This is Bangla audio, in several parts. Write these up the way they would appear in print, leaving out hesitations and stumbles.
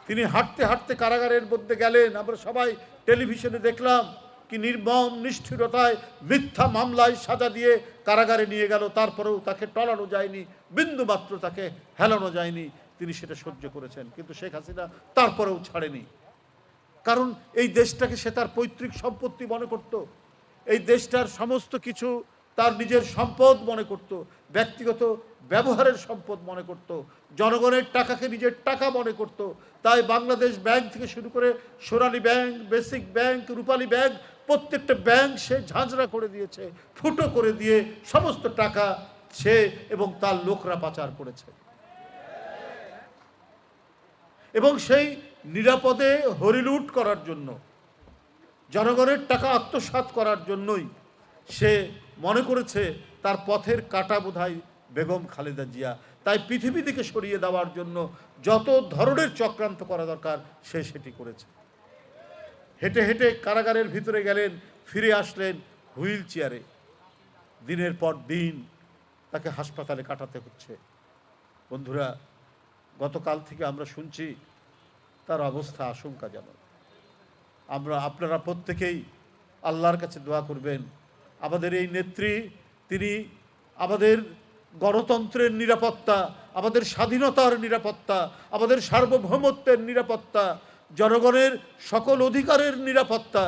তিনি হাঁটতে হাঁটতে কারাগারের মধ্যে গেলেন। আমরা সবাই টেলিভিশনে দেখলাম কি নির্মম নিষ্ঠুরতায় মিথ্যা মামলায় সাজা দিয়ে কারাগারে নিয়ে গেল, তারপরেও তাকে টলানো যায়নি, বিন্দুমাত্র তাকে হেলানো যায়নি। তিনি সেটা সহ্য করেছেন, কিন্তু শেখ হাসিনা তারপরেও ছাড়েনি। কারণ এই দেশটাকে সে তার পৈতৃক সম্পত্তি মনে করত, এই দেশটার সমস্ত কিছু তার নিজের সম্পদ মনে করত, ব্যক্তিগত ব্যবহারের সম্পদ মনে করত, জনগণের টাকাকে নিজের টাকা মনে করত। তাই বাংলাদেশ ব্যাংক থেকে শুরু করে সোনালী ব্যাংক, বেসিক ব্যাংক, রূপালী ব্যাংক, প্রত্যেকটা ব্যাংক সে ঝাঁঝরা করে দিয়েছে, ফুটো করে দিয়ে সমস্ত টাকা সে এবং তার লোকরা পাচার করেছে। এবং সেই নিরাপদে হরিলুট করার জন্য, জনগণের টাকা আত্মসাৎ করার জন্যই সে মনে করেছে তার পথের কাঁটা বোধহয় বেগম খালেদা জিয়া। তাই পৃথিবী থেকে সরিয়ে দেওয়ার জন্য যত ধরনের চক্রান্ত করা দরকার সে সেটি করেছে। হেঁটে হেঁটে কারাগারের ভিতরে গেলেন, ফিরে আসলেন হুইল চেয়ারে। দিনের পর দিন তাকে হাসপাতালে কাটাতে হচ্ছে। বন্ধুরা, গতকাল থেকে আমরা শুনছি তার অবস্থা আশঙ্কাজনক। আপনারা প্রত্যেকেই আল্লাহর কাছে দোয়া করবেন। আমাদের এই নেত্রী, তিনি আমাদের গণতন্ত্রের নিরাপত্তা, আমাদের স্বাধীনতার নিরাপত্তা, আমাদের সার্বভৌমত্বের নিরাপত্তা, জনগণের সকল অধিকারের নিরাপত্তা।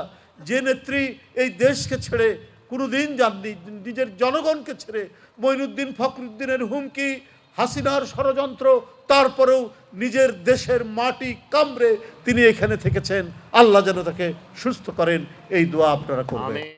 যে নেত্রী এই দেশকে ছেড়ে কোনোদিন যাননি, নিজের জনগণকে ছেড়ে, মঈনুদ্দিন ফখরুদ্দিনের হুমকি, হাসিনার ষড়যন্ত্র, তারপরেও নিজের দেশের মাটি কামড়ে তিনি এখানে থেকেছেন। আল্লাহ যেন তাকে সুস্থ করেন, এই দোয়া আপনারা করবেন।